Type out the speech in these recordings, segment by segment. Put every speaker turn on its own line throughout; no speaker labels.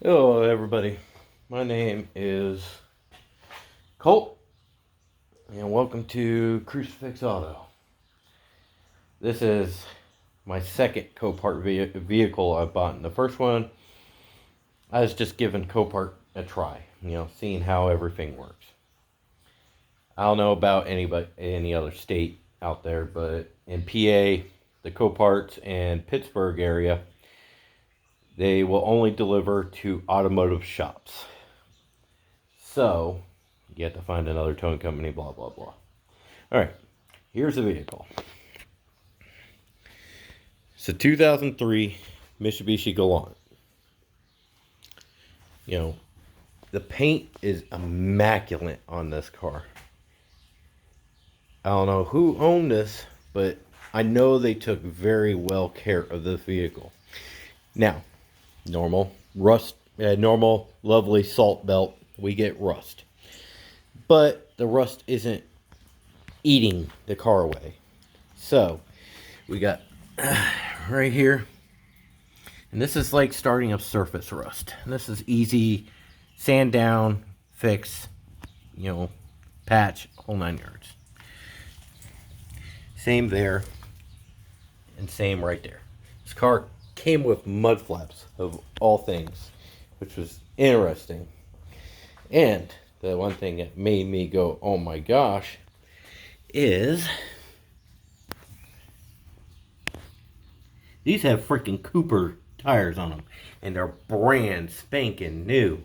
Hello, everybody. My name is Colt, and welcome to Crucifix Auto. This is my second Copart vehicle I bought. The first one, I was just giving Copart a try, seeing how everything works. I don't know about any other state out there, but in PA, the Coparts and Pittsburgh area, they will only deliver to automotive shops. So, you have to find another towing company, blah, blah, blah. Alright, here's the vehicle. It's a 2003 Mitsubishi Galant. The paint is immaculate on this car. I don't know who owned this, but I know they took very well care of this vehicle. Now, normal lovely salt belt, we get rust. But the rust isn't eating the car away. So, we got right here, and this is like starting up surface rust. And this is easy, sand down, fix, patch, whole 9 yards. Same there, and same right there. This car came with mud flaps, of all things, which was interesting. And the one thing that made me go, oh my gosh, is these have freaking Cooper tires on them, and they're brand spanking new.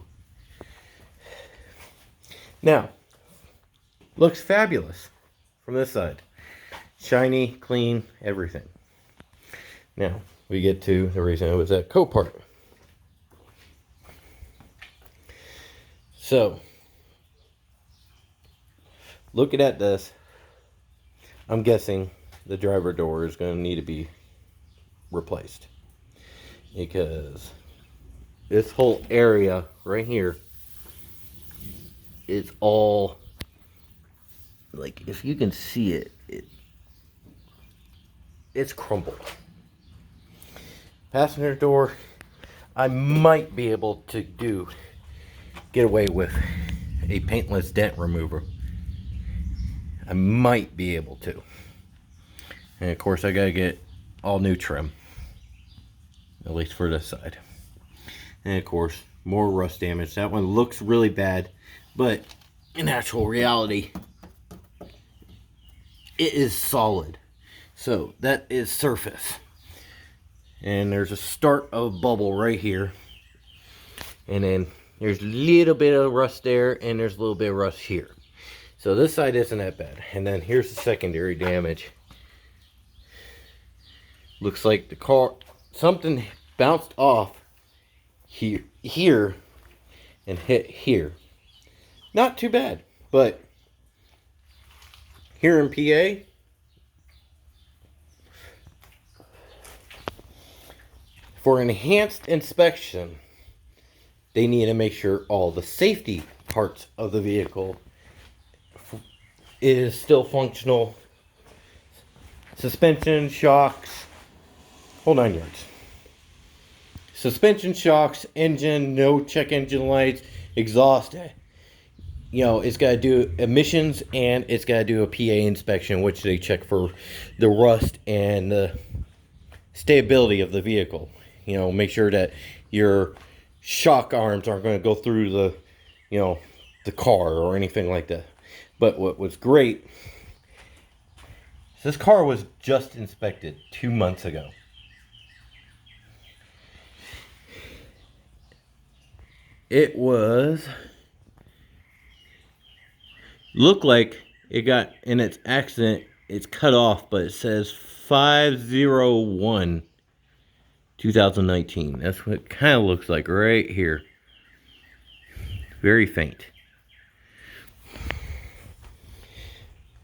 Now, looks fabulous from this side. Shiny, clean, everything. Now, we get to the reason it was at Copart. So, looking at this, I'm guessing the driver door is going to need to be replaced, because this whole area right here is all, like, if you can see it, it's crumbled. Passenger door, I might be able to get away with a paintless dent remover. I might be able to. And of course, I gotta get all new trim, at least for this side. And of course, more rust damage. That one looks really bad, but in actual reality, it is solid. So that is surface. And there's a start of bubble right here. And then there's a little bit of rust there, and there's a little bit of rust here. So this side isn't that bad. And then here's the secondary damage. Looks like the car, something bounced off here and hit here. Not too bad, but here in PA, for enhanced inspection, they need to make sure all the safety parts of the vehicle is still functional. Suspension, shocks, whole 9 yards. Suspension, shocks, engine, no check engine lights, exhaust. It's got to do emissions, and it's got to do a PA inspection, which they check for the rust and the stability of the vehicle. Make sure that your shock arms aren't going to go through the car or anything like that. But what was great, this car was just inspected 2 months ago. It looked like it got, in its accident, it's cut off, but it says 501 2019. That's what it kind of looks like right here. Very faint.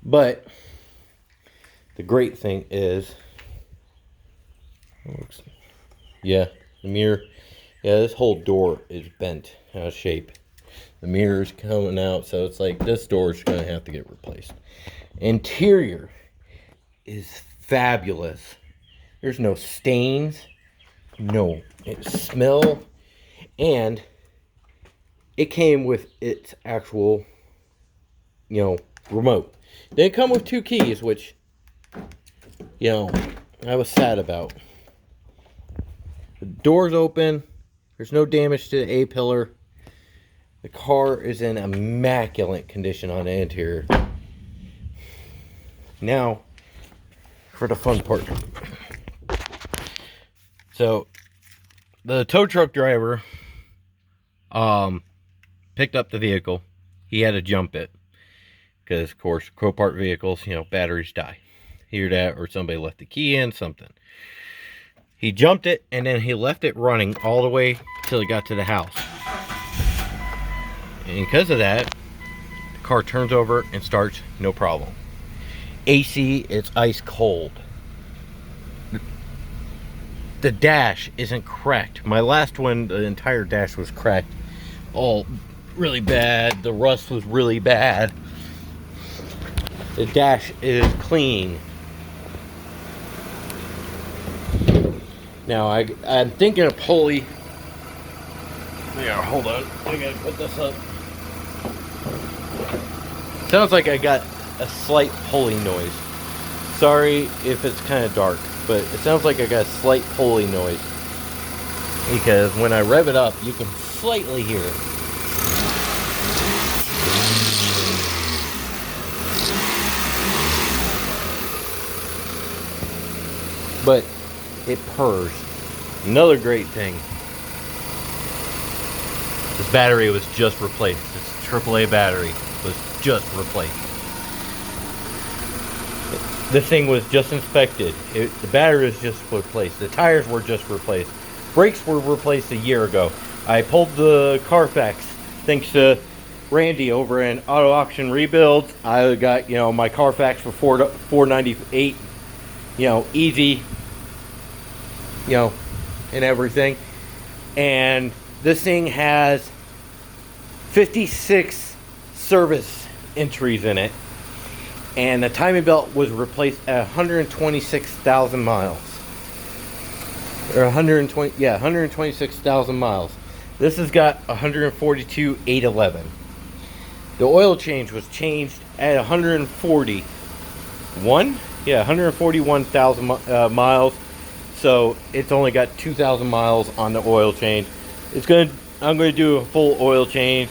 But the great thing is, the mirror, this whole door is bent out of shape. The mirror's coming out, so it's like this door is going to have to get replaced. Interior is fabulous. There's no stains, no smell. And it came with its actual, remote. Didn't come with 2 keys, which, I was sad about. The door's open. There's no damage to the A-pillar. The car is in immaculate condition on the interior. Now, for the fun part. So, the tow truck driver picked up the vehicle. He had to jump it. Because, of course, Copart vehicles, batteries die. Hear that, or somebody left the key in, something. He jumped it, and then he left it running all the way till he got to the house. And because of that, the car turns over and starts, no problem. AC, it's ice cold. The dash isn't cracked. My last one, the entire dash was cracked. All really bad. The rust was really bad. The dash is clean. Now, I'm thinking of pulley. Yeah, hold on. I gotta put this up. Sounds like I got a slight pulley noise. Sorry if it's kind of dark, but it sounds like I got a slight pulley noise. Because when I rev it up, you can slightly hear it. But it purrs. Another great thing. This battery was just replaced. This AAA battery was just replaced. This thing was just inspected. The battery was just replaced. The tires were just replaced. Brakes were replaced a year ago. I pulled the Carfax thanks to Randy over in Auto Auction Rebuilds. I got, my Carfax for $498, easy, and everything. And this thing has 56 service entries in it. And the timing belt was replaced at 126,000 miles. Or 126,000 miles. This has got 142,811. The oil change was changed at 141,000 miles. So it's only got 2,000 miles on the oil change. I'm going to do a full oil change.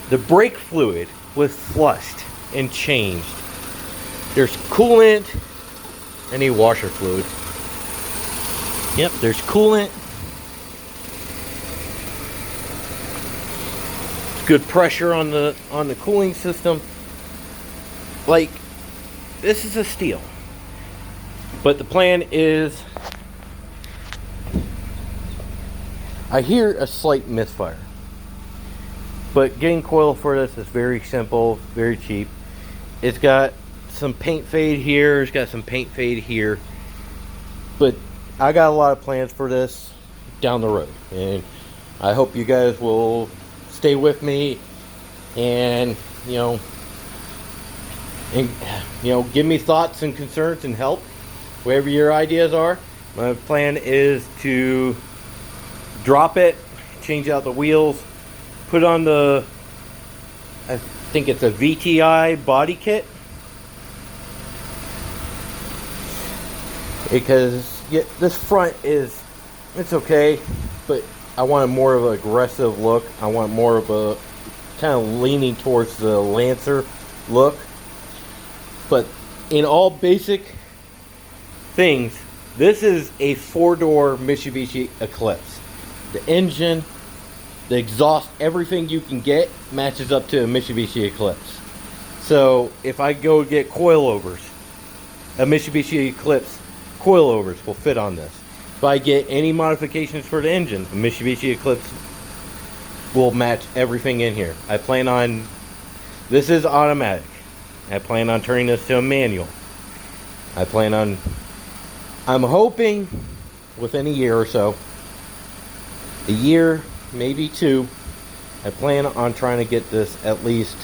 The brake fluid was flushed and changed. There's coolant. I need washer fluid. Yep, there's coolant. Good pressure on the cooling system. Like, this is a steal. But the plan is, I hear a slight misfire. But getting coil for this is very simple, very cheap. It's got some paint fade here, it's got some paint fade here. But I got a lot of plans for this down the road. And I hope you guys will stay with me and, give me thoughts and concerns and help, whatever your ideas are. My plan is to drop it, change out the wheels, put on I think it's a VTI body kit. Because this front it's okay, but I want a more of an aggressive look. I want more of a kind of leaning towards the Lancer look. But in all basic things, this is a 4-door Mitsubishi Eclipse. The engine, the exhaust, everything you can get matches up to a Mitsubishi Eclipse. So if I go get coilovers, a Mitsubishi Eclipse coilovers will fit on this. If I get any modifications for the engine, a Mitsubishi Eclipse will match everything in here. I plan on, this is automatic. I plan on turning this to a manual. I'm hoping within a year or so, a year, maybe 2, I plan on trying to get this at least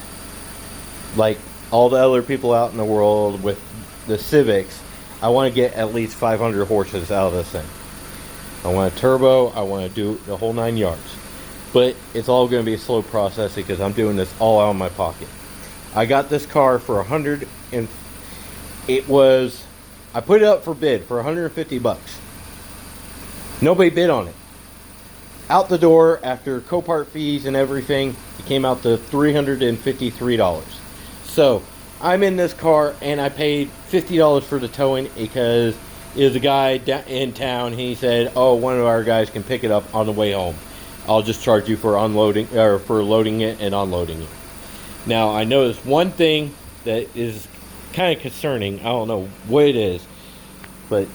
like all the other people out in the world with the Civics. I want to get at least 500 horses out of this thing. I want a turbo. I want to do the whole 9 yards. but it's all going to be a slow process because I'm doing this all out of my pocket. I got this car for I put it up for bid for 150 bucks. Nobody bid on it. Out the door, after Copart fees and everything, it came out to $353. So I'm in this car and I paid $50 for the towing because it was a guy in town. He said, oh, one of our guys can pick it up on the way home. I'll just charge you for unloading or for loading it and unloading it. Now I noticed one thing that is kind of concerning. I don't know what it is, but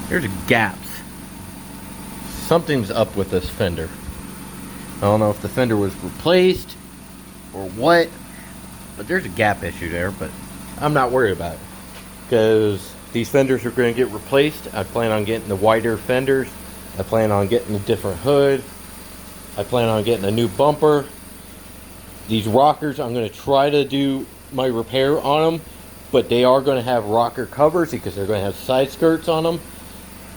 there's gaps. Something's up with this fender. I don't know if the fender was replaced or what, but there's a gap issue there, but I'm not worried about it because these fenders are going to get replaced. I plan on getting the wider fenders. I plan on getting a different hood. I plan on getting a new bumper. These rockers, I'm going to try to do my repair on them, but they are going to have rocker covers because they're going to have side skirts on them.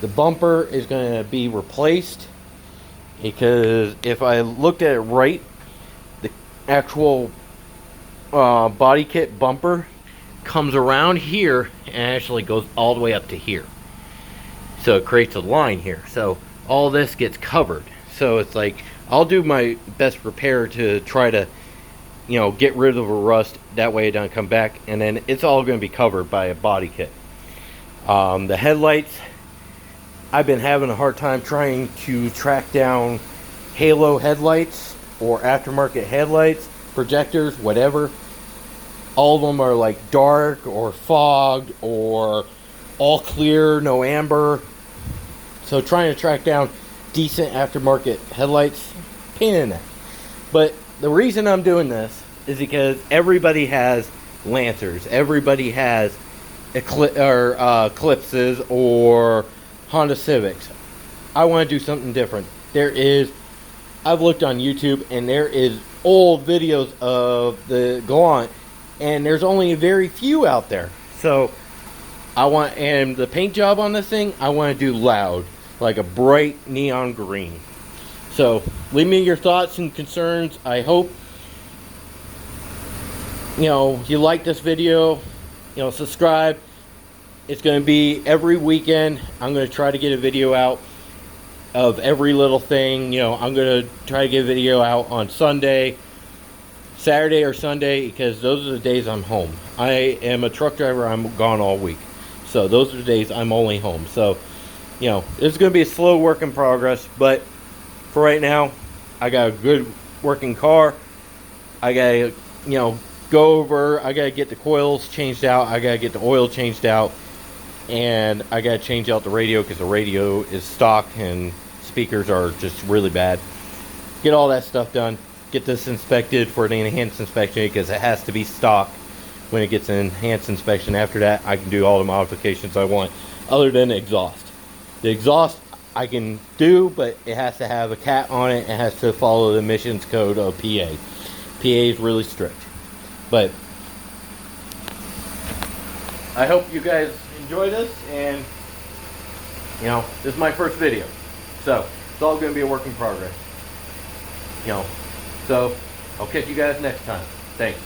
The bumper is going to be replaced because if I looked at it right, the actual body kit bumper comes around here and actually goes all the way up to here. So it creates a line here. So all this gets covered. So it's like, I'll do my best repair to try to, you know, get rid of the rust. That way it doesn't come back. And then it's all going to be covered by a body kit. The headlights, I've been having a hard time trying to track down halo headlights or aftermarket headlights, projectors, whatever. All of them are like dark or fogged or all clear, no amber. So trying to track down decent aftermarket headlights, pain in the neck. But the reason I'm doing this is because everybody has Lancers, everybody has Eclipses or Honda Civics. I want to do something different. I've looked on YouTube and there is old videos of the Galant, and there's only very few out there. So and the paint job on this thing, I want to do loud, like a bright neon green. So leave me your thoughts and concerns. I hope you like this video. Subscribe. It's going to be every weekend. I'm going to try to get a video out of every little thing. I'm going to try to get a video out on Sunday, Saturday or Sunday, because those are the days I'm home. I am a truck driver. I'm gone all week. So those are the days I'm only home. So, it's going to be a slow work in progress. But for right now, I got a good working car. I got to, I got to get the coils changed out. I got to get the oil changed out. And I got to change out the radio because the radio is stock and speakers are just really bad. Get all that stuff done. Get this inspected for the enhanced inspection because it has to be stock when it gets an enhanced inspection. After that, I can do all the modifications I want other than the exhaust. The exhaust I can do, but it has to have a cat on it. It has to follow the emissions code of PA. PA is really strict. But I hope you guys enjoy this, and this is my first video, so it's all going to be a work in progress. So I'll catch you guys next time. Thanks.